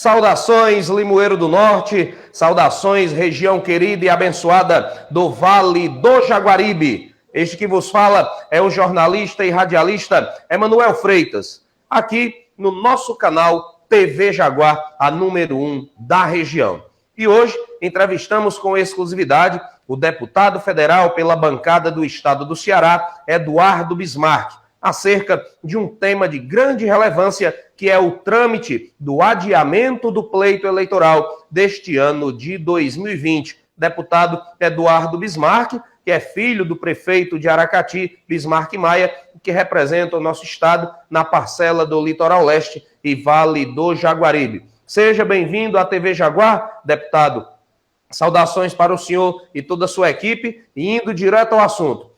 Saudações, Limoeiro do Norte, saudações, região querida e abençoada do Vale do Jaguaribe. Este que vos fala é o jornalista e radialista Emanuel Freitas, aqui no nosso canal TV Jaguar, a número 1 da região. E hoje entrevistamos com exclusividade o deputado federal pela bancada do estado do Ceará, Eduardo Bismarck, acerca de um tema de grande relevância, que é o trâmite do adiamento do pleito eleitoral deste ano de 2020. Deputado Eduardo Bismarck, que é filho do prefeito de Aracati, Bismarck Maia, que representa o nosso estado na parcela do Litoral Leste e Vale do Jaguaribe. Seja bem-vindo à TV Jaguar, deputado. Saudações para o senhor e toda a sua equipe, e indo direto ao assunto.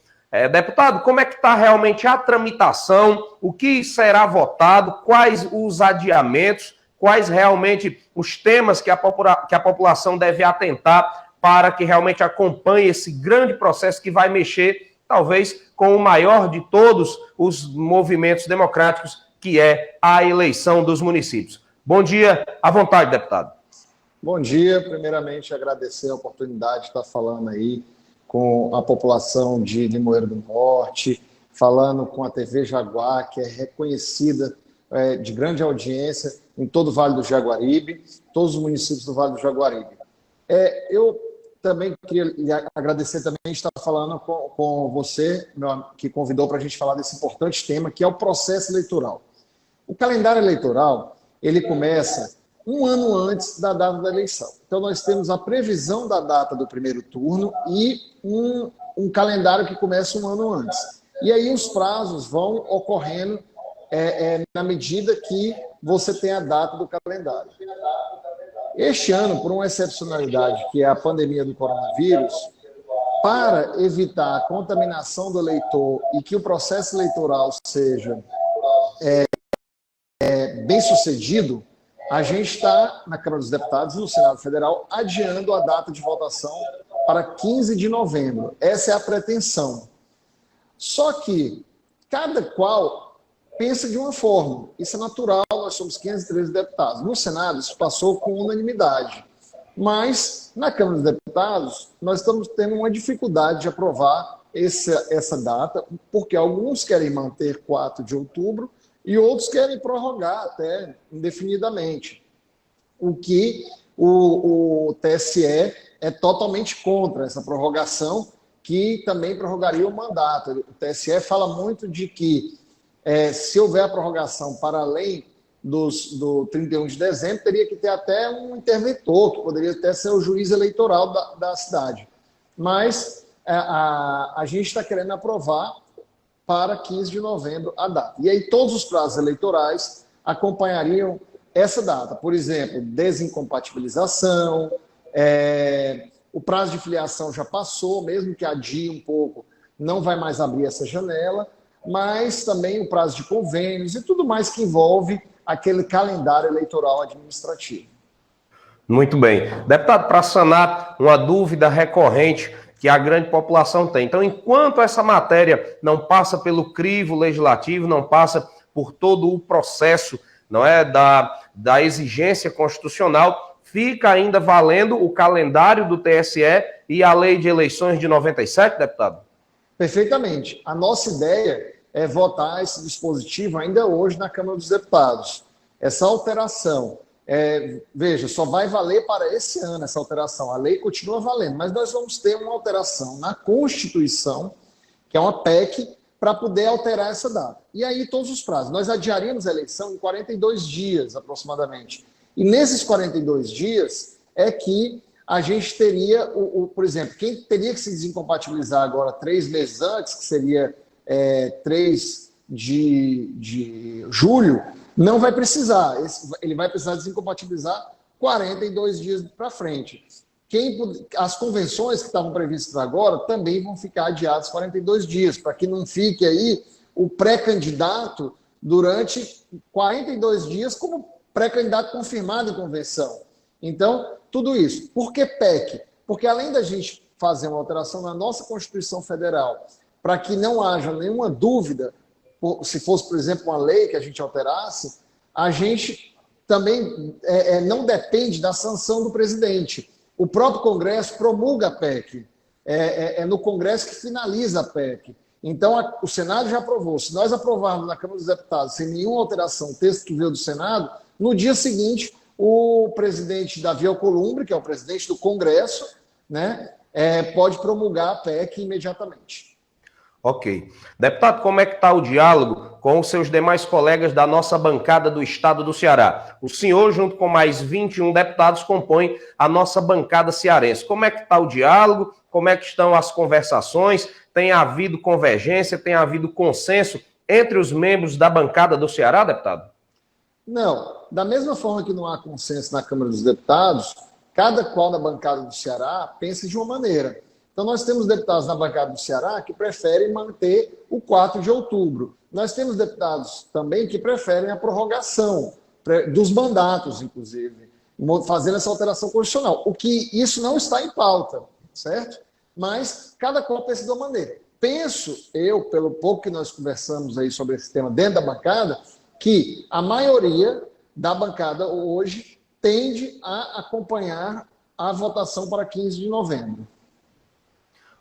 Deputado, como é que está realmente a tramitação? O que será votado? Quais os adiamentos? Quais realmente os temas que a população deve atentar para que realmente acompanhe esse grande processo que vai mexer, talvez, com o maior de todos os movimentos democráticos, que é a eleição dos municípios? Bom dia, à vontade, deputado. Bom dia. Primeiramente, agradecer a oportunidade de estar falando aí com a população de Limoeiro do Norte, falando com a TV Jaguar, que é reconhecida de grande audiência em todo o Vale do Jaguaribe, todos os municípios do Vale do Jaguaribe. Eu também queria lhe agradecer também de estar falando com você, que convidou para a gente falar desse importante tema, que é o processo eleitoral. O calendário eleitoral, ele começa um ano antes da data da eleição. Então, nós temos a previsão da data do primeiro turno e um calendário que começa um ano antes. E aí os prazos vão ocorrendo na medida que você tem a data do calendário. Este ano, por uma excepcionalidade, que é a pandemia do coronavírus, para evitar a contaminação do eleitor e que o processo eleitoral seja bem sucedido, a gente está, na Câmara dos Deputados e no Senado Federal, adiando a data de votação para 15 de novembro. Essa é a pretensão. Só que cada qual pensa de uma forma. Isso é natural, nós somos 513 deputados. No Senado, isso passou com unanimidade. Mas, na Câmara dos Deputados, nós estamos tendo uma dificuldade de aprovar essa data, porque alguns querem manter 4 de outubro, e outros querem prorrogar até indefinidamente, o que o TSE é totalmente contra essa prorrogação, que também prorrogaria o mandato. O TSE fala muito de que se houver a prorrogação para além do 31 de dezembro, teria que ter até um interventor, que poderia até ser o juiz eleitoral da cidade. Mas a gente está querendo aprovar para 15 de novembro a data. E aí todos os prazos eleitorais acompanhariam essa data. Por exemplo, desincompatibilização, o prazo de filiação já passou, mesmo que adie um pouco, não vai mais abrir essa janela, mas também o prazo de convênios e tudo mais que envolve aquele calendário eleitoral administrativo. Muito bem. Deputado, para sanar uma dúvida recorrente que a grande população tem. Então, enquanto essa matéria não passa pelo crivo legislativo, não passa por todo o processo, não é, da exigência constitucional, fica ainda valendo o calendário do TSE e a lei de eleições de 97, deputado? Perfeitamente. A nossa ideia é votar esse dispositivo ainda hoje na Câmara dos Deputados. Essa alteração, veja, só vai valer para esse ano essa alteração. A lei continua valendo, mas nós vamos ter uma alteração na Constituição, que é uma PEC, para poder alterar essa data. E aí todos os prazos. Nós adiaríamos a eleição em 42 dias, aproximadamente. E nesses 42 dias é que a gente teria, por exemplo, quem teria que se desincompatibilizar agora 3 meses antes, que seria 3 de julho, não vai precisar. Ele vai precisar desincompatibilizar 42 dias para frente. As convenções que estavam previstas agora também vão ficar adiadas 42 dias, para que não fique aí o pré-candidato durante 42 dias como pré-candidato confirmado em convenção. Então, tudo isso. Por que PEC? Porque além da gente fazer uma alteração na nossa Constituição Federal, para que não haja nenhuma dúvida, se fosse, por exemplo, uma lei que a gente alterasse, a gente também não depende da sanção do presidente. O próprio Congresso promulga a PEC. É no Congresso que finaliza a PEC. Então, o Senado já aprovou. Se nós aprovarmos na Câmara dos Deputados sem nenhuma alteração o texto que veio do Senado, no dia seguinte, o presidente Davi Alcolumbre, que é o presidente do Congresso, né, pode promulgar a PEC imediatamente. Ok. Deputado, como é que está o diálogo com os seus demais colegas da nossa bancada do Estado do Ceará? O senhor, junto com mais 21 deputados, compõe a nossa bancada cearense. Como é que está o diálogo? Como é que estão as conversações? Tem havido convergência? Tem havido consenso entre os membros da bancada do Ceará, deputado? Não. Da mesma forma que não há consenso na Câmara dos Deputados, cada qual na bancada do Ceará pensa de uma maneira. Então, nós temos deputados na bancada do Ceará que preferem manter o 4 de outubro. Nós temos deputados também que preferem a prorrogação dos mandatos, inclusive, fazendo essa alteração constitucional. O que isso não está em pauta, certo? Mas cada qual pensa de uma maneira. Penso, eu, pelo pouco que nós conversamos aí sobre esse tema dentro da bancada, que a maioria da bancada hoje tende a acompanhar a votação para 15 de novembro.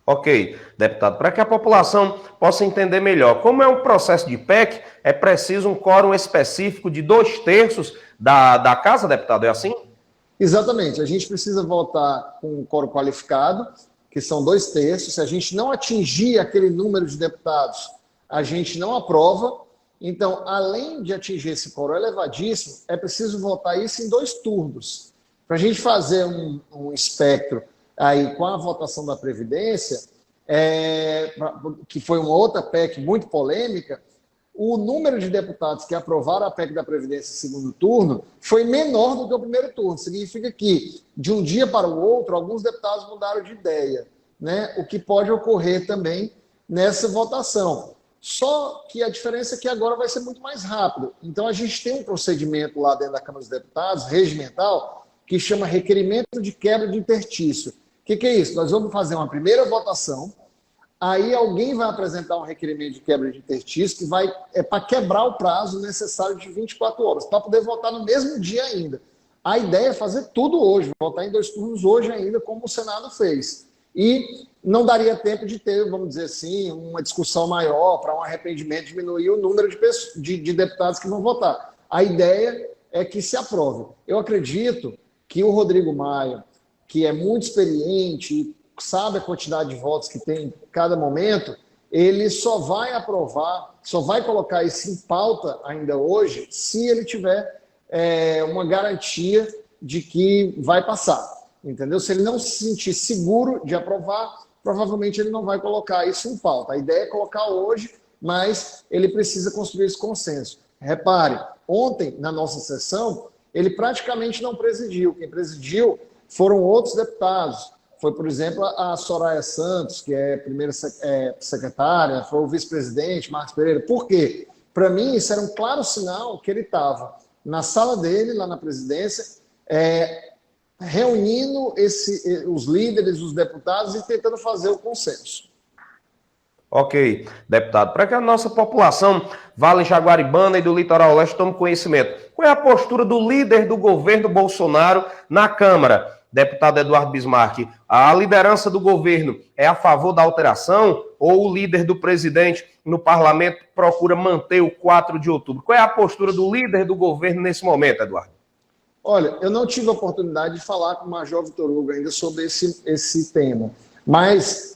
Ok, deputado, para que a população possa entender melhor, como é um processo de PEC, é preciso um quórum específico de 2/3 da casa, deputado, é assim? Exatamente, a gente precisa votar com um quórum qualificado, que são 2/3. Se a gente não atingir aquele número de deputados, a gente não aprova. Então, além de atingir esse quórum elevadíssimo, é preciso votar isso em 2 turnos. Para a gente fazer um espectro aí com a votação da Previdência, que foi uma outra PEC muito polêmica, o número de deputados que aprovaram a PEC da Previdência em segundo turno foi menor do que o primeiro turno. Significa que, de um dia para o outro, alguns deputados mudaram de ideia, né? O que pode ocorrer também nessa votação. Só que a diferença é que agora vai ser muito mais rápido. Então, a gente tem um procedimento lá dentro da Câmara dos Deputados, regimental, que chama requerimento de quebra de interstício. O que é isso? Nós vamos fazer uma primeira votação, aí alguém vai apresentar um requerimento de quebra de interstício que vai para quebrar o prazo necessário de 24 horas, para poder votar no mesmo dia ainda. A ideia é fazer tudo hoje, votar em 2 turnos hoje ainda, como o Senado fez. E não daria tempo de ter, vamos dizer assim, uma discussão maior para um arrependimento, diminuir o número de deputados que vão votar. A ideia é que se aprove. Eu acredito que o Rodrigo Maia, que é muito experiente, sabe a quantidade de votos que tem em cada momento, ele só vai aprovar, só vai colocar isso em pauta ainda hoje, se ele tiver uma garantia de que vai passar, entendeu? Se ele não se sentir seguro de aprovar, provavelmente ele não vai colocar isso em pauta. A ideia é colocar hoje, mas ele precisa construir esse consenso. Repare, ontem, na nossa sessão, ele praticamente não presidiu. Quem presidiu foram outros deputados. Foi, por exemplo, a Soraya Santos, que é primeira secretária, foi o vice-presidente, Marcos Pereira. Por quê? Para mim, isso era um claro sinal que ele estava na sala dele, lá na presidência, reunindo os líderes, os deputados e tentando fazer o consenso. Ok, deputado. Para que a nossa população, Vale Jaguaribana e do Litoral Leste, tome conhecimento, qual é a postura do líder do governo Bolsonaro na Câmara? Deputado Eduardo Bismarck, a liderança do governo é a favor da alteração ou o líder do presidente no parlamento procura manter o 4 de outubro? Qual é a postura do líder do governo nesse momento, Eduardo? Olha, eu não tive a oportunidade de falar com o Major Vitor Hugo ainda sobre esse tema, mas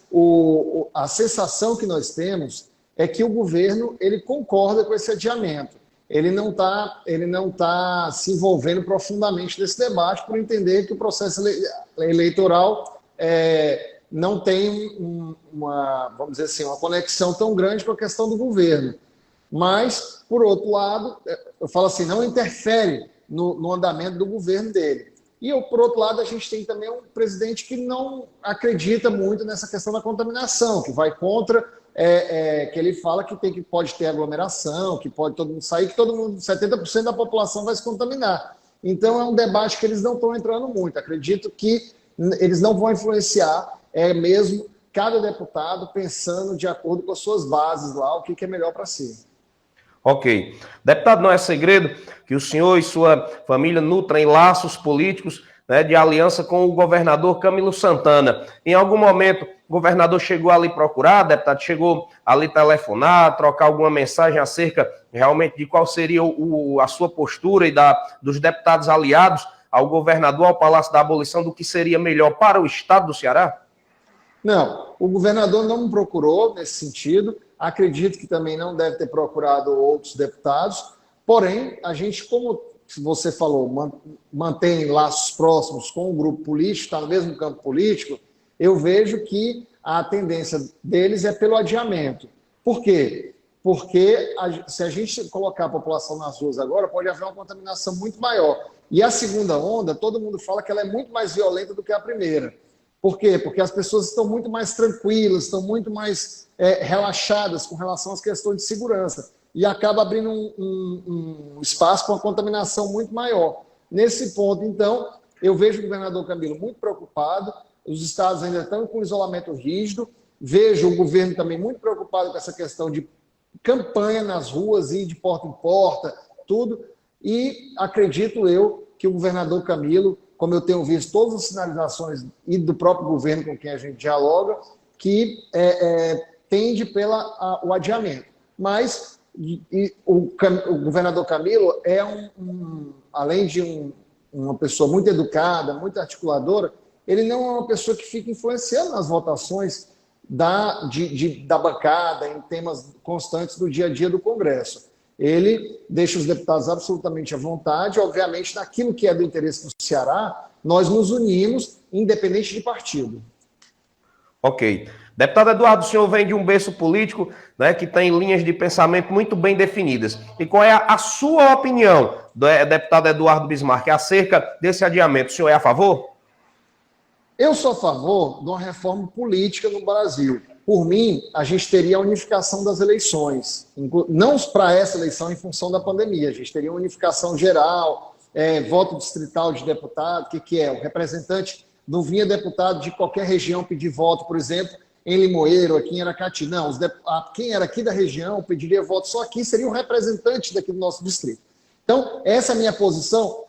a sensação que nós temos é que o governo ele concorda com esse adiamento. Ele não tá se envolvendo profundamente nesse debate por entender que o processo eleitoral não tem vamos dizer assim, uma conexão tão grande com a questão do governo. Mas, por outro lado, eu falo assim, não interfere no andamento do governo dele. E, por outro lado, a gente tem também um presidente que não acredita muito nessa questão da contaminação, que vai contra, que ele fala que pode ter aglomeração, que pode todo mundo sair, que 70% da população vai se contaminar. Então, é um debate que eles não estão entrando muito. Acredito que eles não vão influenciar, mesmo cada deputado pensando de acordo com as suas bases lá, o que é melhor para si. Ok. Deputado, não é segredo que o senhor e sua família nutrem laços políticos, né, de aliança com o governador Camilo Santana. Em algum momento, o governador chegou ali procurar, deputado, chegou ali telefonar, trocar alguma mensagem acerca realmente de qual seria a sua postura e dos deputados aliados ao governador, ao Palácio da Abolição, do que seria melhor para o estado do Ceará? Não, o governador não me procurou nesse sentido. Acredito que também não deve ter procurado outros deputados. Porém, a gente, como você falou, mantém laços próximos com o grupo político, está no mesmo campo político. Eu vejo que a tendência deles é pelo adiamento. Por quê? Porque se a gente colocar a população nas ruas agora, pode haver uma contaminação muito maior. E a segunda onda, todo mundo fala que ela é muito mais violenta do que a primeira. Por quê? Porque as pessoas estão muito mais tranquilas, estão muito mais relaxadas com relação às questões de segurança. E acaba abrindo um espaço para uma contaminação muito maior. Nesse ponto, então, eu vejo o governador Camilo muito preocupado, os estados ainda estão com isolamento rígido, vejo o governo também muito preocupado com essa questão de campanha nas ruas e de porta em porta, tudo, e acredito eu que o governador Camilo, como eu tenho visto todas as sinalizações e do próprio governo com quem a gente dialoga, que tende o adiamento. Mas o governador Camilo é além de uma pessoa muito educada, muito articuladora, ele não é uma pessoa que fica influenciando nas votações da bancada, em temas constantes do dia a dia do Congresso. Ele deixa os deputados absolutamente à vontade, obviamente, naquilo que é do interesse do Ceará, nós nos unimos, independente de partido. Ok. Deputado Eduardo, o senhor vem de um berço político, né, que tem linhas de pensamento muito bem definidas. E qual é a sua opinião, deputado Eduardo Bismarck, acerca desse adiamento? O senhor é a favor? Eu sou a favor de uma reforma política no Brasil. Por mim, a gente teria a unificação das eleições. Não para essa eleição em função da pandemia. A gente teria uma unificação geral, voto distrital de deputado. O que é? O representante não vinha deputado de qualquer região pedir voto, por exemplo, em Limoeiro, aqui em Aracati. Não, quem era aqui da região pediria voto só aqui, seria um representante daqui do nosso distrito. Então, essa é a minha posição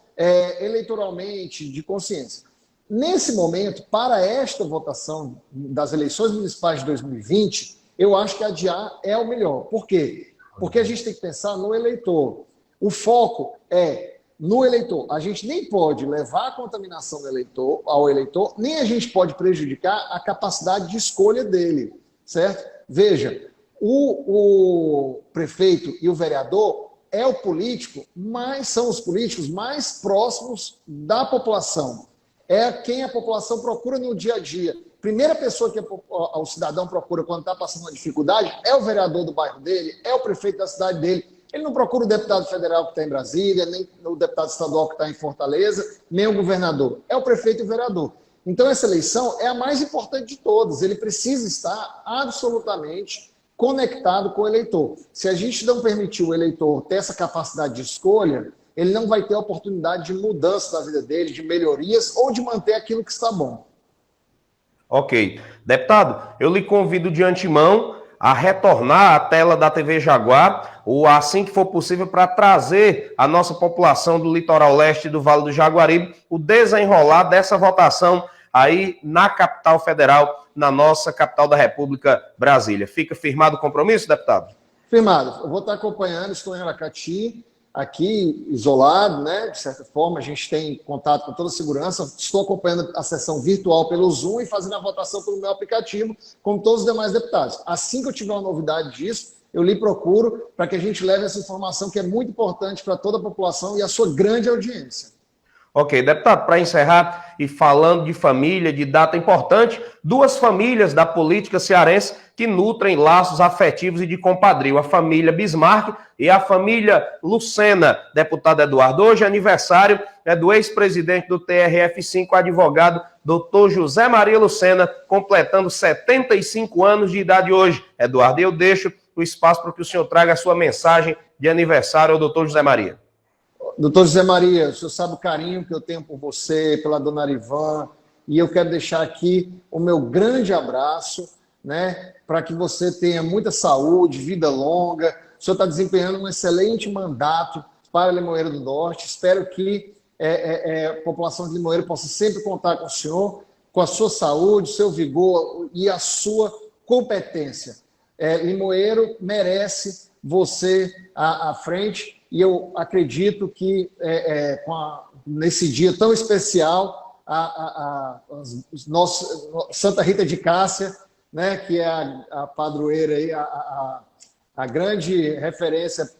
eleitoralmente, de consciência. Nesse momento, para esta votação das eleições municipais de 2020, eu acho que adiar é o melhor. Por quê? Porque a gente tem que pensar no eleitor. O foco é no eleitor. A gente nem pode levar a contaminação ao eleitor, nem a gente pode prejudicar a capacidade de escolha dele, certo? Veja, o prefeito e o vereador são os políticos mais próximos da população. É quem a população procura no dia a dia. Primeira pessoa que o cidadão procura quando está passando uma dificuldade é o vereador do bairro dele, é o prefeito da cidade dele. Ele não procura o deputado federal que está em Brasília, nem o deputado estadual que está em Fortaleza, nem o governador. É o prefeito e o vereador. Então, essa eleição é a mais importante de todas. Ele precisa estar absolutamente conectado com o eleitor. Se a gente não permitir o eleitor ter essa capacidade de escolha, ele não vai ter a oportunidade de mudança da vida dele, de melhorias ou de manter aquilo que está bom. Ok. Deputado, eu lhe convido de antemão a retornar à tela da TV Jaguar, ou assim que for possível, para trazer à nossa população do litoral leste do Vale do Jaguaribe o desenrolar dessa votação aí na capital federal, na nossa capital da República, Brasília. Fica firmado o compromisso, deputado? Firmado. Eu vou estar acompanhando, estou em Aracati, aqui isolado, né? De certa forma, a gente tem contato com toda a segurança. Estou acompanhando a sessão virtual pelo Zoom e fazendo a votação pelo meu aplicativo, como todos os demais deputados. Assim que eu tiver uma novidade disso, eu lhe procuro para que a gente leve essa informação que é muito importante para toda a população e a sua grande audiência. Ok, deputado, para encerrar e falando de família, de data importante, duas famílias da política cearense que nutrem laços afetivos e de compadrio, a família Bismarck e a família Lucena. Deputado Eduardo, hoje é aniversário do ex-presidente do TRF5, advogado Dr. José Maria Lucena, completando 75 anos de idade hoje. Eduardo, eu deixo o espaço para que o senhor traga a sua mensagem de aniversário ao Dr. José Maria. Doutor José Maria, o senhor sabe o carinho que eu tenho por você, pela dona Arivan, e eu quero deixar aqui o meu grande abraço, né, para que você tenha muita saúde, vida longa, O senhor está desempenhando um excelente mandato para Limoeiro do Norte. Espero que a população de Limoeiro possa sempre contar com o senhor, com a sua saúde, seu vigor e a sua competência. Limoeiro merece você à frente e eu acredito que nesse dia tão especial, Santa Rita de Cássia, né, que é a padroeira, aí, a grande referência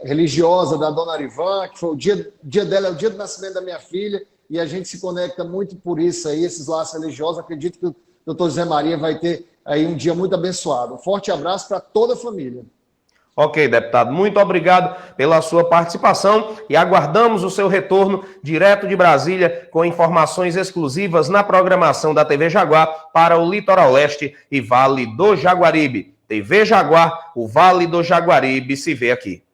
religiosa da Dona Arivan, que foi o dia dela, é o dia do nascimento da minha filha, e a gente se conecta muito por isso aí, esses laços religiosos. Acredito que o doutor José Maria vai ter aí um dia muito abençoado. Um forte abraço para toda a família. Ok, deputado, muito obrigado pela sua participação e aguardamos o seu retorno direto de Brasília com informações exclusivas na programação da TV Jaguar para o Litoral Leste e Vale do Jaguaribe. TV Jaguar, o Vale do Jaguaribe se vê aqui.